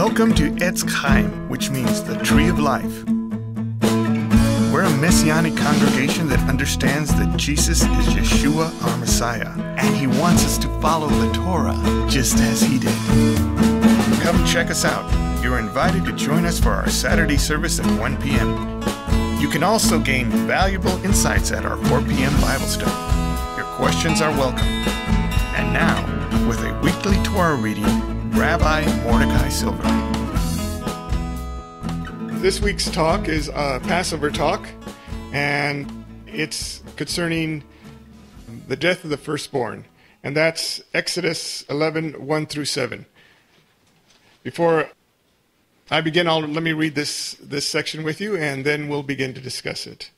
Welcome to Chayim, which means the tree of life. We're a messianic congregation that understands that Jesus is Yeshua, our Messiah, and he wants us to follow the Torah just as he did. Come check us out. You're invited to join us for our Saturday service at 1 p.m. You can also gain valuable insights at our 4 p.m. Bible study. Your questions are welcome. And now, with a weekly Torah reading, Rabbi Mordecai Silver. This week's talk is a Passover talk, and it's concerning the death of the firstborn, and that's Exodus 11, 1 through 7. Before I begin, let me read this section with you, and then we'll begin to discuss it.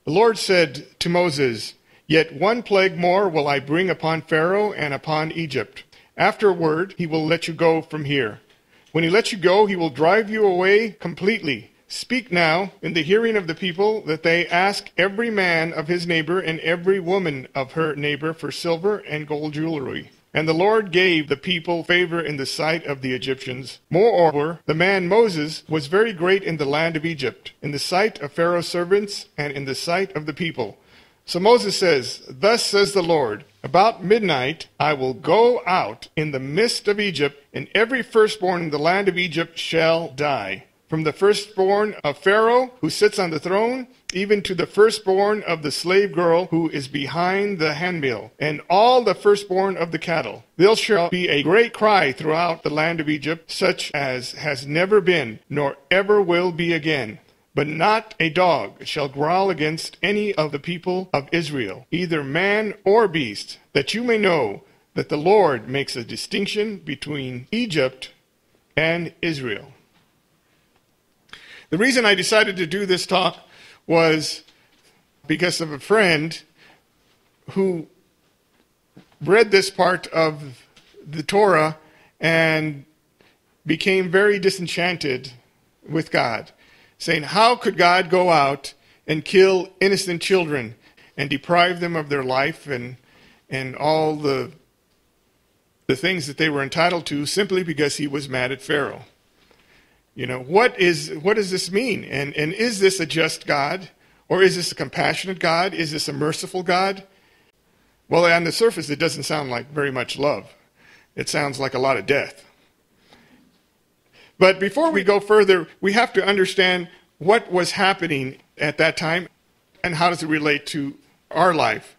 The Lord said to Moses, "Yet one plague more will I bring upon Pharaoh and upon Egypt. Afterward, he will let you go from here. When he lets you go, he will drive you away completely. Speak now in the hearing of the people that they ask every man of his neighbor and every woman of her neighbor for silver and gold jewelry." And the Lord gave the people favor in the sight of the Egyptians. Moreover, the man Moses was very great in the land of Egypt, in the sight of Pharaoh's servants and in the sight of the people. So Moses says, "Thus says the Lord, about midnight I will go out in the midst of Egypt, and every firstborn in the land of Egypt shall die. From the firstborn of Pharaoh, who sits on the throne, even to the firstborn of the slave girl who is behind the handmill, and all the firstborn of the cattle. There shall be a great cry throughout the land of Egypt, such as has never been, nor ever will be again. But not a dog shall growl against any of the people of Israel, either man or beast, that you may know that the Lord makes a distinction between Egypt and Israel." The reason I decided to do this talk was because of a friend who read this part of the Torah and became very disenchanted with God, saying, how could God go out and kill innocent children and deprive them of their life and all the things that they were entitled to simply because he was mad at Pharaoh? You know, what does this mean? And is this a just God? Or is this a compassionate God? Is this a merciful God? Well, on the surface, it doesn't sound like very much love. It sounds like a lot of death. But before we go further, we have to understand what was happening at that time and how does it relate to our life.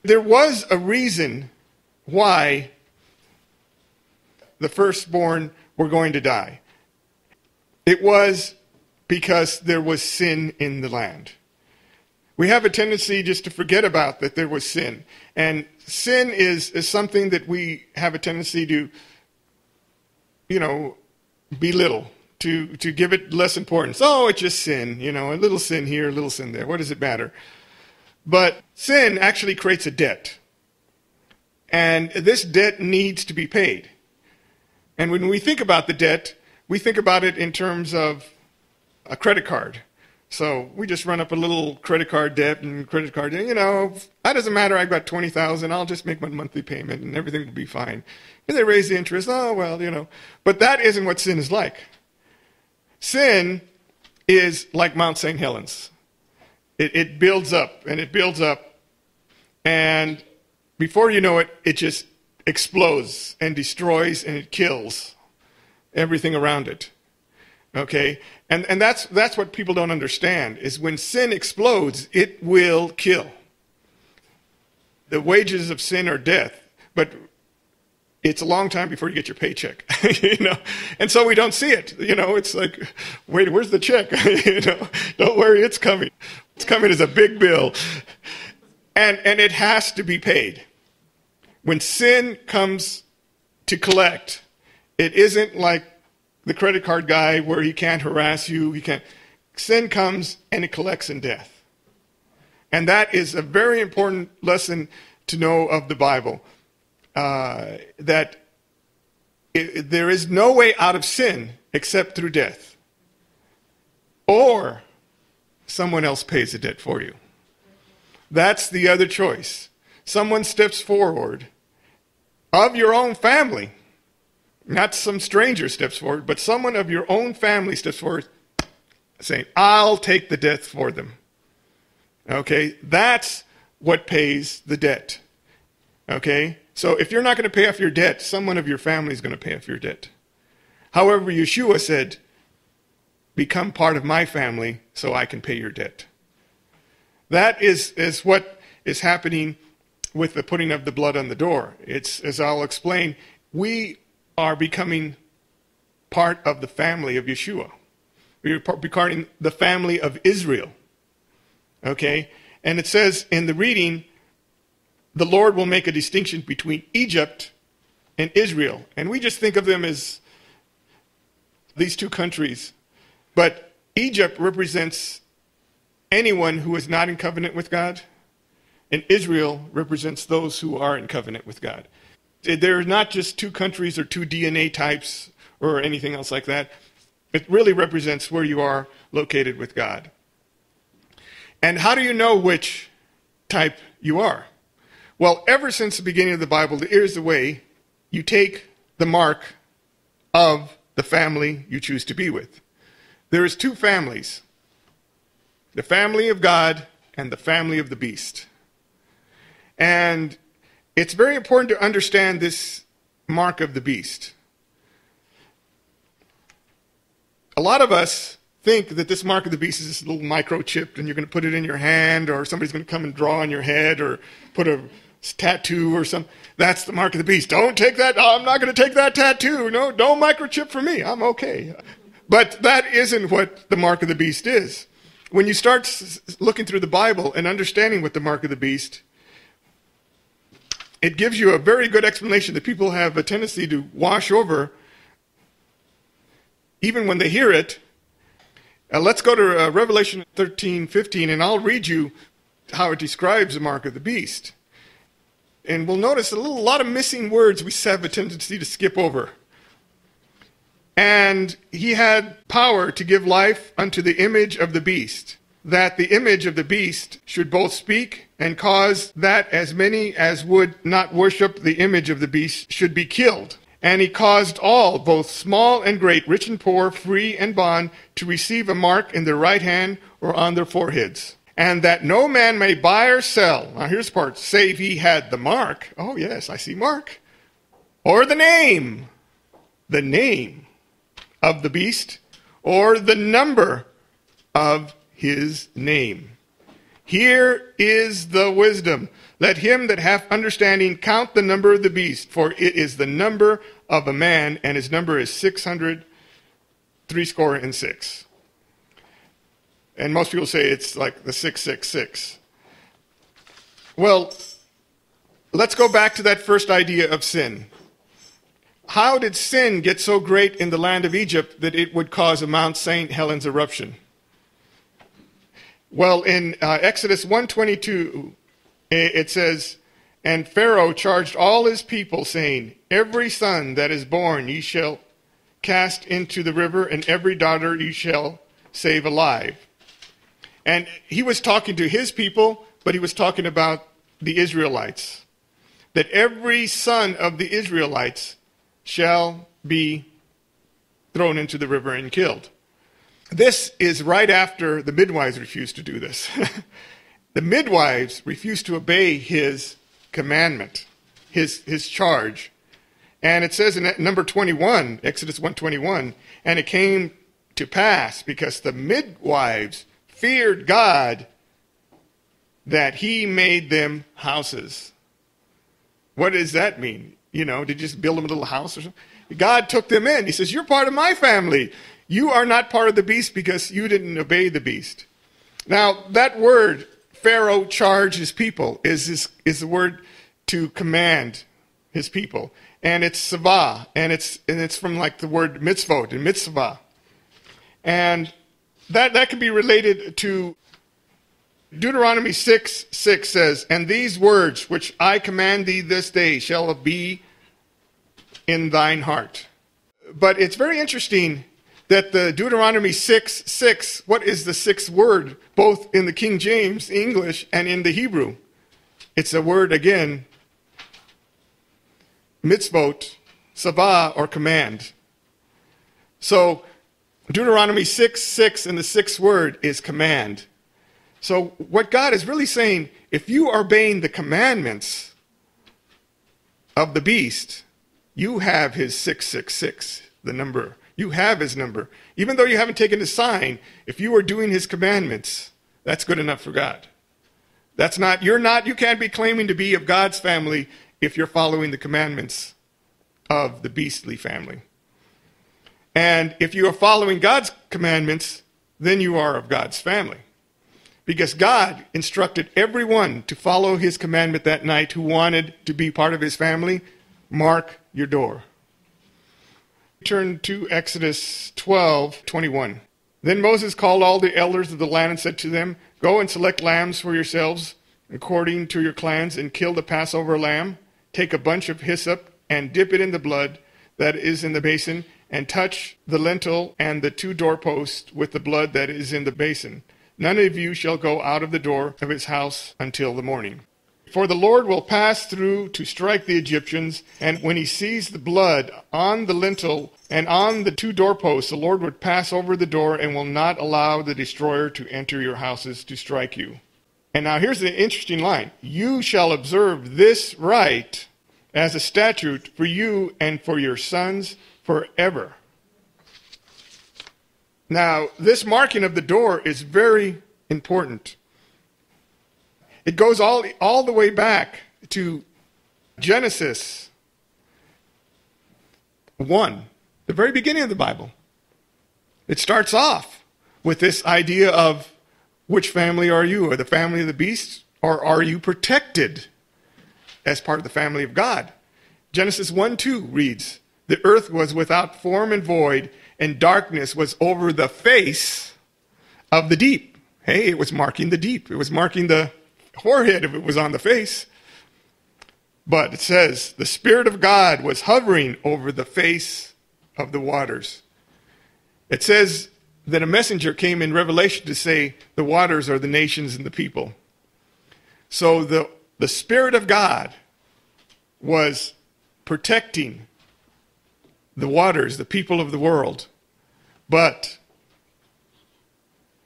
There was a reason why the firstborn were going to die. It was because there was sin in the land. We have a tendency just to forget about that there was sin. And sin is something that we have a tendency to, belittle, to give it less importance. Oh, it's just sin, a little sin here, a little sin there. What does it matter? But sin actually creates a debt. And this debt needs to be paid. And when we think about the debt, we think about it in terms of a credit card. So we just run up a little credit card debt and credit card debt. That doesn't matter. I've got $20,000. I'll just make my monthly payment and everything will be fine. And they raise the interest. Oh, well, But that isn't what sin is like. Sin is like Mount St. Helens. It builds up and it builds up. And before you know it, it just explodes and destroys and it kills everything around it. Okay? And that's what people don't understand, is when sin explodes, it will kill. The wages of sin are death, but it's a long time before you get your paycheck. And so we don't see it. It's like, wait, where's the check? Don't worry, it's coming. It's coming as a big bill. And it has to be paid. When sin comes to collect, it isn't like the credit card guy where he can't harass you. Sin comes and it collects in death. And that is a very important lesson to know of the Bible. That there is no way out of sin except through death. Or someone else pays the debt for you. That's the other choice. Someone steps forward of your own family Not some stranger steps forward, but someone of your own family steps forward saying, I'll take the debt for them. Okay, that's what pays the debt. Okay, so if you're not going to pay off your debt, someone of your family is going to pay off your debt. However, Yeshua said, become part of my family so I can pay your debt. That is what is happening with the putting of the blood on the door. It's, as I'll explain, we are becoming part of the family of Yeshua. We are becoming the family of Israel. Okay? And it says in the reading, the Lord will make a distinction between Egypt and Israel. And we just think of them as these two countries. But Egypt represents anyone who is not in covenant with God, and Israel represents those who are in covenant with God. They're not just two countries or two DNA types or anything else like that. It really represents where you are located with God. And how do you know which type you are? Well, ever since the beginning of the Bible, here's the way: you take the mark of the family you choose to be with. There is two families: the family of God and the family of the beast. And it's very important to understand this mark of the beast. A lot of us think that this mark of the beast is this little microchip and you're going to put it in your hand, or somebody's going to come and draw on your head or put a tattoo or something. That's the mark of the beast. Don't take that. I'm not going to take that tattoo. No microchip for me. I'm okay. But that isn't what the mark of the beast is. When you start looking through the Bible and understanding what the mark of the beast, it gives you a very good explanation that people have a tendency to wash over even when they hear it. Let's go to Revelation 13:15, and I'll read you how it describes the mark of the beast. And we'll notice a lot of missing words we have a tendency to skip over. And he had power to give life unto the image of the beast, that the image of the beast should both speak and cause that as many as would not worship the image of the beast should be killed. And he caused all, both small and great, rich and poor, free and bond, to receive a mark in their right hand or on their foreheads. And that no man may buy or sell, now here's the part, save he had the mark. Oh yes, I see mark. Or the name of the beast, or the number of his name. Here is the wisdom. Let him that hath understanding count the number of the beast, for it is the number of a man, and his number is 666. And most people say it's like the 666. Well, let's go back to that first idea of sin. How did sin get so great in the land of Egypt that it would cause a Mount St. Helens eruption? Well, in Exodus 1:22, it says, and Pharaoh charged all his people, saying, every son that is born ye shall cast into the river, and every daughter ye shall save alive. And he was talking to his people, but he was talking about the Israelites. That every son of the Israelites shall be thrown into the river and killed. This is right after the midwives refused to do this. The midwives refused to obey his commandment, his charge. And it says in number 21, Exodus 1:21, and it came to pass, because the midwives feared God, that he made them houses. What does that mean? Did you just build them a little house or something? God took them in. He says, you're part of my family. You are not part of the beast because you didn't obey the beast. Now, that word, Pharaoh charged his people, is the word to command his people. And it's savah, and it's from like the word mitzvot and mitzvah. And that can be related to Deuteronomy 6:6 says, and these words which I command thee this day shall be in thine heart. But it's very interesting that the Deuteronomy 6:6, what is the sixth word, both in the King James English and in the Hebrew? It's a word again, mitzvot, Savah, or command. So Deuteronomy 6:6 and the sixth word is command. So what God is really saying, if you are obeying the commandments of the beast, you have his 666, the number. You have his number. Even though you haven't taken the sign, if you are doing his commandments, that's good enough for God. You can't be claiming to be of God's family if you're following the commandments of the beastly family. And if you are following God's commandments, then you are of God's family. Because God instructed everyone to follow his commandment that night who wanted to be part of his family. Mark your door. Turn to Exodus 12:21. Then Moses called all the elders of the land and said to them, "Go and select lambs for yourselves according to your clans and kill the Passover lamb. Take a bunch of hyssop and dip it in the blood that is in the basin, and touch the lintel and the two doorposts with the blood that is in the basin. None of you shall go out of the door of his house until the morning. For the Lord will pass through to strike the Egyptians, and when he sees the blood on the lintel and on the two doorposts, the Lord would pass over the door and will not allow the destroyer to enter your houses to strike you." And now here's the interesting line. "You shall observe this rite as a statute for you and for your sons forever." Now, this marking of the door is very important. It goes all the way back to Genesis 1, the very beginning of the Bible. It starts off with this idea of which family are you? Are the family of the beast, or are you protected as part of the family of God? Genesis 1:2 reads, "The earth was without form and void, and darkness was over the face of the deep." Hey, it was marking the deep. It was marking the forehead if it was on the face. But it says, "The Spirit of God was hovering over the face of the waters." It says that a messenger came in Revelation to say the waters are the nations and the people. So the Spirit of God was protecting the waters, the people of the world. But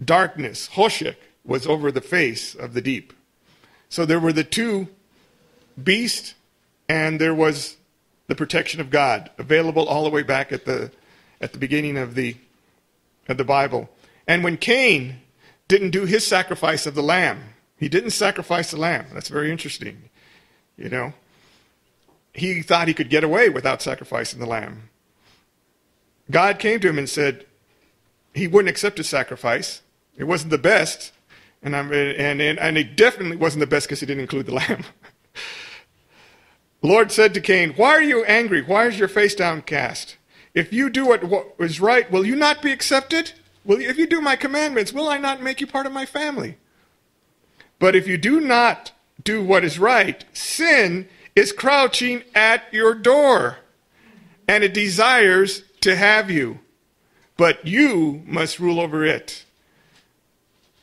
darkness, Hoshek, was over the face of the deep. So there were the two beasts, and there was the protection of God available all the way back at the beginning of the Bible. And when Cain didn't do his sacrifice of the lamb, he didn't sacrifice the lamb. That's very interesting. He thought he could get away without sacrificing the lamb. God came to him and said he wouldn't accept his sacrifice. It wasn't the best, and it definitely wasn't the best because he didn't include the lamb. The Lord said to Cain, "Why are you angry? Why is your face downcast? If you do what is right, will you not be accepted? If you do my commandments, will I not make you part of my family? But if you do not do what is right, sin is crouching at your door, and it desires to have you, but you must rule over it."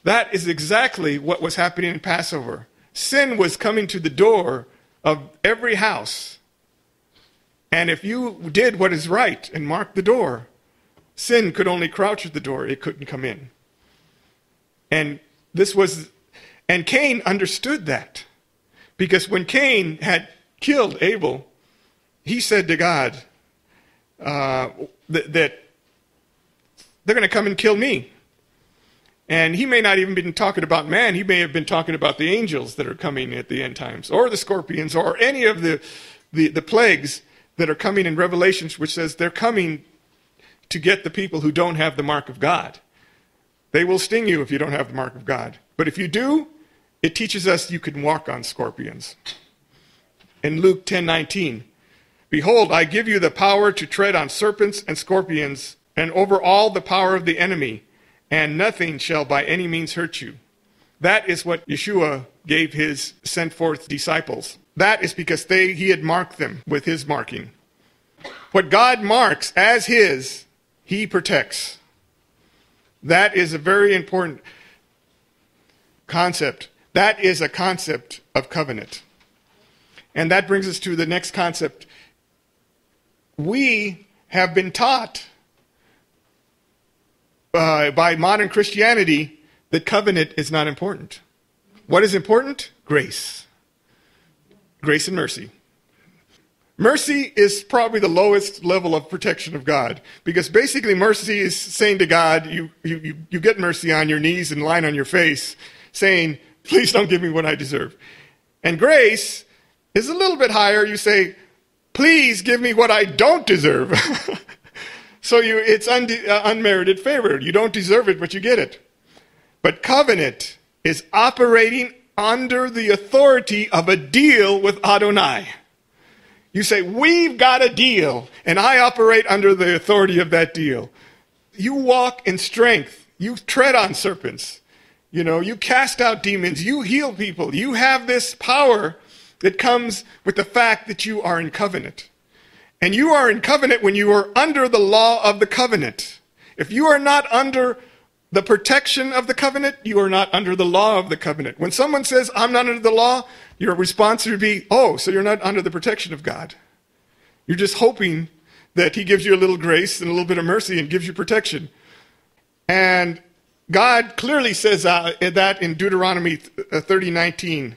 That is exactly what was happening in Passover. Sin was coming to the door of every house. And if you did what is right and marked the door, sin could only crouch at the door. It couldn't come in. And Cain understood that. Because when Cain had killed Abel, he said to God that they're going to come and kill me. And he may not even been talking about man. He may have been talking about the angels that are coming at the end times, or the scorpions, or any of the plagues that are coming in Revelation, which says they're coming to get the people who don't have the mark of God. They will sting you if you don't have the mark of God. But if you do, it teaches us you can walk on scorpions. In Luke 10:19, "Behold, I give you the power to tread on serpents and scorpions, and over all the power of the enemy, and nothing shall by any means hurt you." That is what Yeshua gave his sent forth disciples. That is because he had marked them with his marking. What God marks as his, he protects. That is a very important concept. That is a concept of covenant. And that brings us to the next concept. we have been taught by modern Christianity that covenant is not important. What is important? Grace. Grace and mercy. Mercy is probably the lowest level of protection of God, because basically mercy is saying to God, you get mercy on your knees and lying on your face, saying, please don't give me what I deserve. And grace is a little bit higher. You say, please give me what I don't deserve. So it's unmerited favor. You don't deserve it, but you get it. But covenant is operating under the authority of a deal with Adonai. You say, we've got a deal, and I operate under the authority of that deal. You walk in strength. You tread on serpents. You cast out demons. You heal people. You have this power that comes with the fact that you are in covenant. And you are in covenant when you are under the law of the covenant. If you are not under the protection of the covenant, you are not under the law of the covenant. When someone says, I'm not under the law, your response would be, oh, so you're not under the protection of God. You're just hoping that he gives you a little grace and a little bit of mercy and gives you protection. And God clearly says that in Deuteronomy 30:19.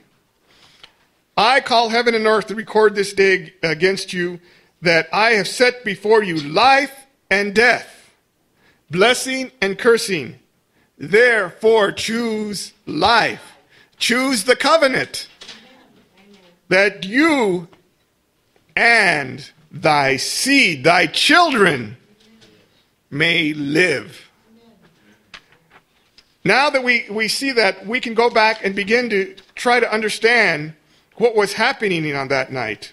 I call heaven and earth to record this day against you, that I have set before you life and death, blessing and cursing. Therefore choose life. Choose the covenant, that you and thy seed, thy children, may live. Now that we see that, we can go back and begin to try to understand what was happening on that night.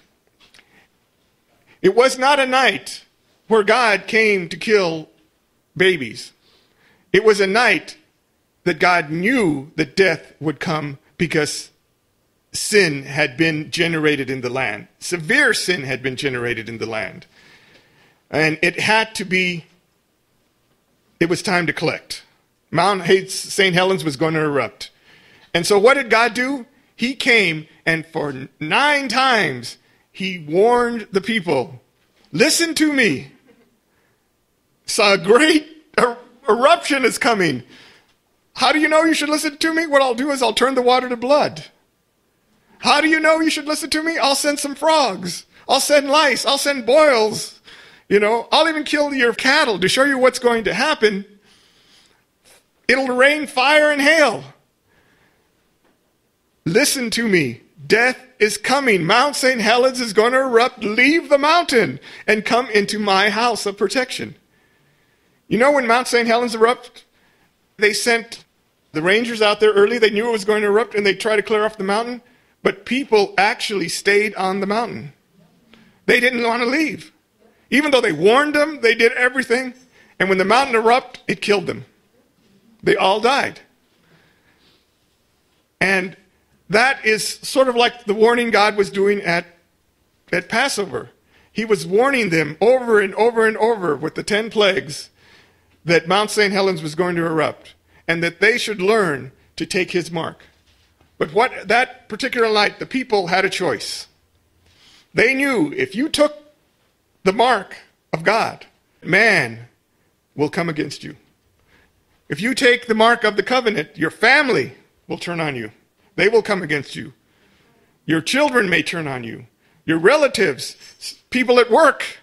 It was not a night where God came to kill babies. It was a night that God knew that death would come because sin had been generated in the land. Severe sin had been generated in the land. And it was time to collect. Mount St. Helens was going to erupt. And so what did God do? He came, and for 9 times, he warned the people, listen to me. So a great eruption is coming. How do you know you should listen to me? What I'll do is I'll turn the water to blood. How do you know you should listen to me? I'll send some frogs. I'll send lice. I'll send boils. I'll even kill your cattle to show you what's going to happen. It'll rain fire and hail. Listen to me. Death is coming. Mount St. Helens is going to erupt. Leave the mountain and come into my house of protection. When Mount St. Helens erupted, they sent the rangers out there early. They knew it was going to erupt, and they tried to clear off the mountain. But people actually stayed on the mountain. They didn't want to leave. Even though they warned them, they did everything. And when the mountain erupted, it killed them. They all died. And that is sort of like the warning God was doing at Passover. He was warning them over and over and over with the 10 plagues that Mount St. Helens was going to erupt, and that they should learn to take his mark. But that particular night, the people had a choice. They knew if you took the mark of God, man will come against you. If you take the mark of the covenant, your family will turn on you. They will come against you. Your children may turn on you. Your relatives, people at work.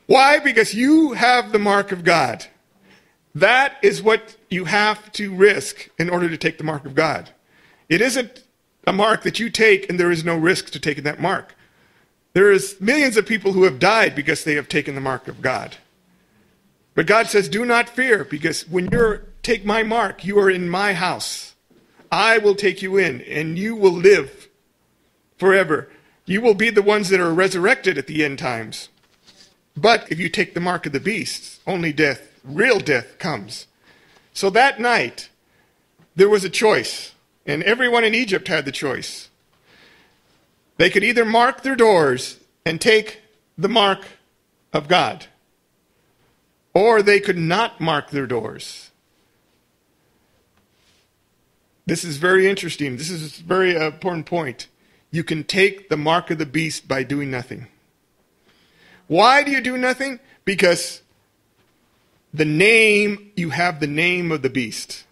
Why? Because you have the mark of God. That is what you have to risk in order to take the mark of God. It isn't a mark that you take and there is no risk to taking that mark. There is millions of people who have died because they have taken the mark of God. But God says, do not fear, because when you take my mark, you are in my house. I will take you in, and you will live forever. You will be the ones that are resurrected at the end times. But if you take the mark of the beast, only death, real death comes. So that night, there was a choice, and everyone in Egypt had the choice. They could either mark their doors and take the mark of God, or they could not mark their doors. This is very interesting. This is a very important point. You can take the mark of the beast by doing nothing. Why do you do nothing? Because you have the name of the beast.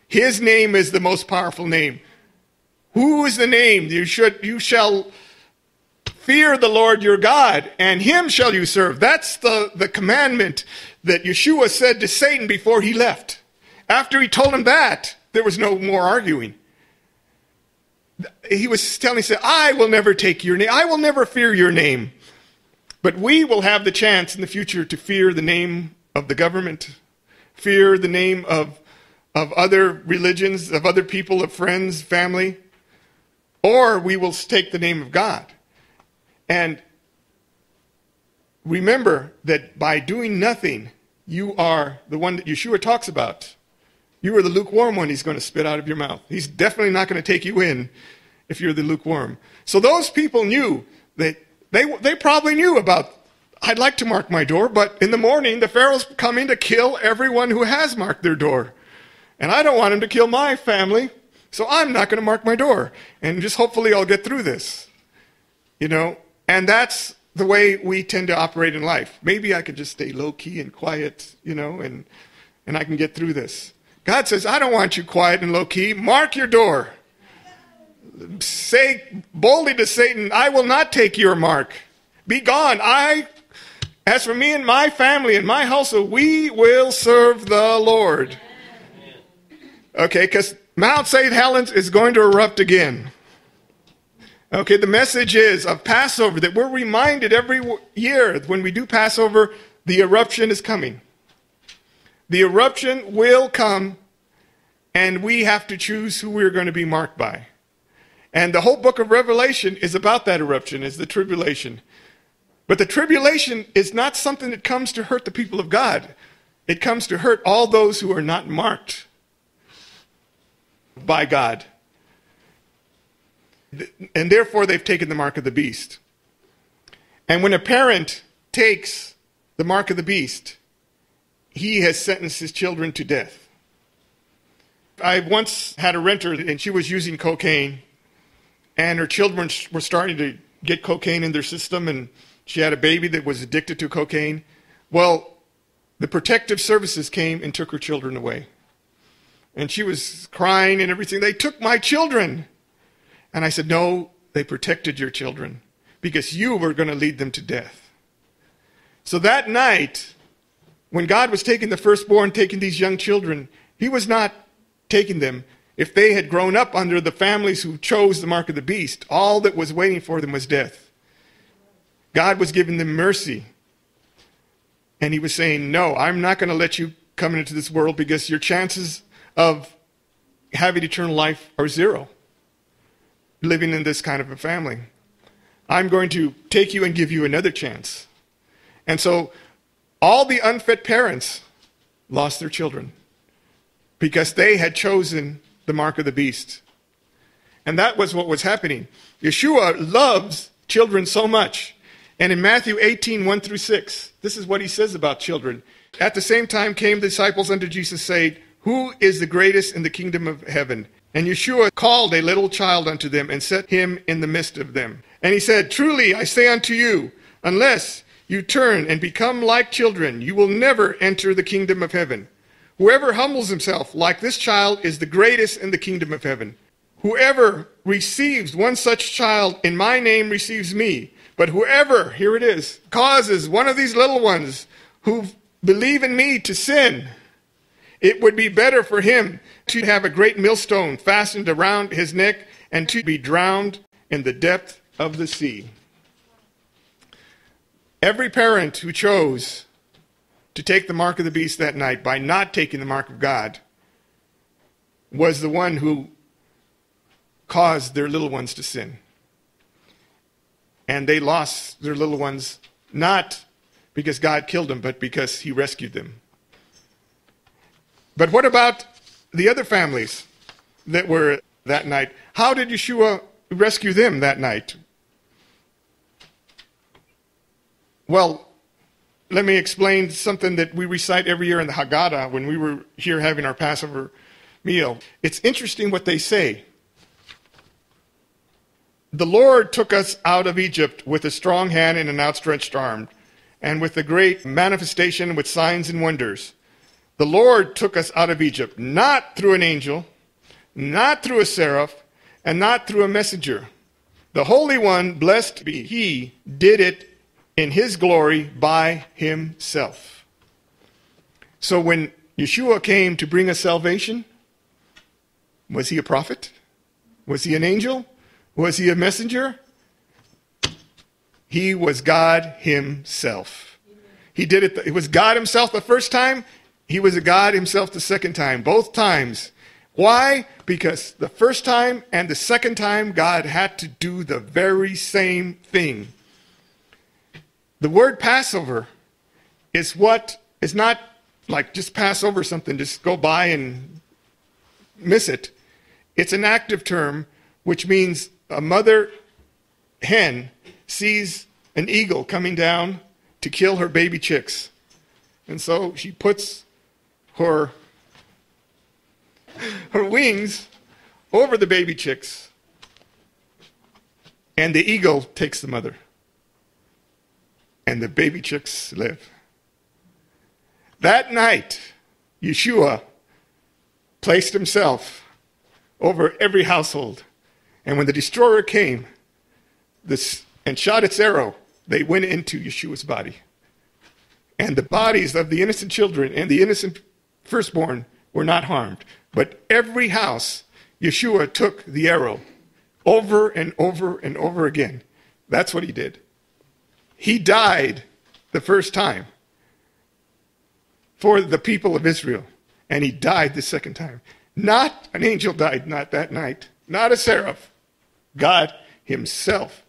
His name is the most powerful name. Who is the name? You shall fear the Lord your God, and him shall you serve. That's the commandment that Yeshua said to Satan before he left. After he told him that, there was no more arguing. He was telling, he said, I will never take your name. I will never fear your name. But we will have the chance in the future to fear the name of the government, fear the name of other religions, of other people, of friends, family, or we will take the name of God. And remember that by doing nothing, you are the one that Yeshua talks about. You are the lukewarm one he's going to spit out of your mouth. He's definitely not going to take you in if you're the lukewarm. So those people knew that they probably knew about, I'd like to mark my door, but in the morning the Pharaoh's coming to kill everyone who has marked their door. And I don't want him to kill my family, so I'm not going to mark my door. And just hopefully I'll get through this. And that's the way we tend to operate in life. Maybe I could just stay low-key and quiet, and I can get through this. God says, I don't want you quiet and low-key. Mark your door. Say boldly to Satan, I will not take your mark. Be gone. As for me and my family and my household, we will serve the Lord. Okay, because Mount St. Helens is going to erupt again. Okay, the message is of Passover that we're reminded every year when we do Passover, the eruption is coming. The eruption will come, and we have to choose who we're going to be marked by. And the whole book of Revelation is about that eruption, is the tribulation. But the tribulation is not something that comes to hurt the people of God. It comes to hurt all those who are not marked by God. And therefore they've taken the mark of the beast. And when a parent takes the mark of the beast, he has sentenced his children to death. I once had a renter, and she was using cocaine, and her children were starting to get cocaine in their system, and she had a baby that was addicted to cocaine. Well, the protective services came and took her children away. And she was crying and everything. They took my children. And I said, no, they protected your children because you were going to lead them to death. So that night, when God was taking the firstborn, taking these young children, he was not taking them. If they had grown up under the families who chose the mark of the beast, all that was waiting for them was death. God was giving them mercy. And he was saying, no, I'm not going to let you come into this world because your chances of having eternal life are zero, living in this kind of a family. I'm going to take you and give you another chance. And so all the unfit parents lost their children because they had chosen the mark of the beast. And that was what was happening. Yeshua loves children so much. And in Matthew 18, 1-6, this is what he says about children. At the same time came the disciples unto Jesus, saying, who is the greatest in the kingdom of heaven? And Yeshua called a little child unto them and set him in the midst of them. And he said, truly I say unto you, unless you turn and become like children, you will never enter the kingdom of heaven. Whoever humbles himself like this child is the greatest in the kingdom of heaven. Whoever receives one such child in my name receives me. But whoever, here it is, causes one of these little ones who believe in me to sin, it would be better for him to have a great millstone fastened around his neck and to be drowned in the depth of the sea. Every parent who chose to take the mark of the beast that night by not taking the mark of God was the one who caused their little ones to sin. And they lost their little ones not because God killed them, but because he rescued them. But what about the other families that were that night? How did Yeshua rescue them that night? Well, let me explain something that we recite every year in the Haggadah when we were here having our Passover meal. It's interesting what they say. the Lord took us out of Egypt with a strong hand and an outstretched arm, and with a great manifestation with signs and wonders. The Lord took us out of Egypt, not through an angel, not through a seraph, and not through a messenger. The Holy One, blessed be He, did it in His glory by Himself. So when Yeshua came to bring us salvation, was He a prophet? Was He an angel? Was He a messenger? He was God Himself. He did it. It was God Himself the first time. He was a God Himself the second time. Both times. Why? Because the first time and the second time, God had to do the very same thing. The word Passover is not like just pass over something, just go by and miss it. It's an active term, which means a mother hen sees an eagle coming down to kill her baby chicks. And so she puts her wings over the baby chicks, and the eagle takes the mother, and the baby chicks live. That night, Yeshua placed Himself over every household, and when the destroyer came and shot its arrow, they went into Yeshua's body. And the bodies of the innocent children and the innocent firstborn were not harmed. But every house, Yeshua took the arrow over and over and over again. That's what He did. He died the first time for the people of Israel. And He died the second time. Not an angel died, not that night. Not a seraph. God Himself.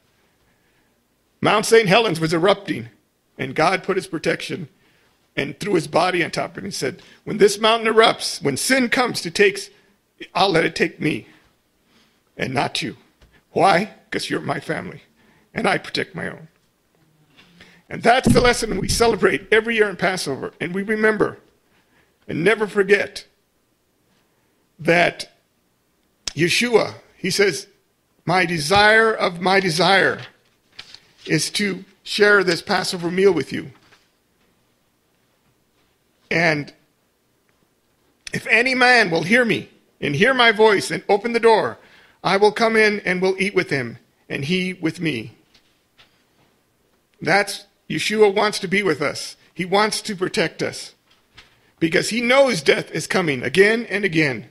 Mount St. Helens was erupting, and God put His protection and threw His body on top of it and said, when this mountain erupts, when sin comes to take, I'll let it take me and not you. Why? Because you're my family, and I protect my own. And that's the lesson we celebrate every year in Passover, and we remember and never forget that Yeshua, He says, my desire of my desire is to share this Passover meal with you. And if any man will hear me and hear my voice and open the door, I will come in and will eat with him and he with me. That's Yeshua wants to be with us. He wants to protect us because He knows death is coming again and again.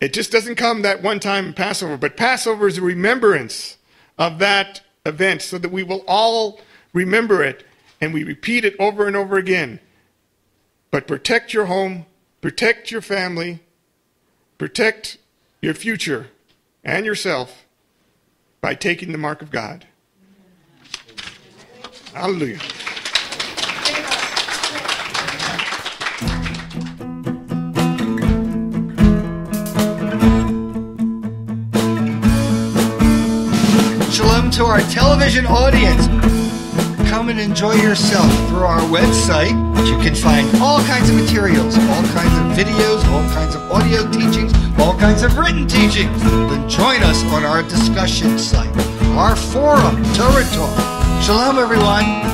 It just doesn't come that one time in Passover, but Passover is a remembrance of that event so that we will all remember it and we repeat it over and over again. But protect your home, protect your family, protect your future and yourself by taking the mark of God. Hallelujah. Shalom to our television audience. Come and enjoy yourself through our website. You can find all kinds of materials, all kinds of videos, all kinds of audio teachings, all kinds of written teachings. Then join us on our discussion site, our forum, Torah Talk. Shalom, everyone.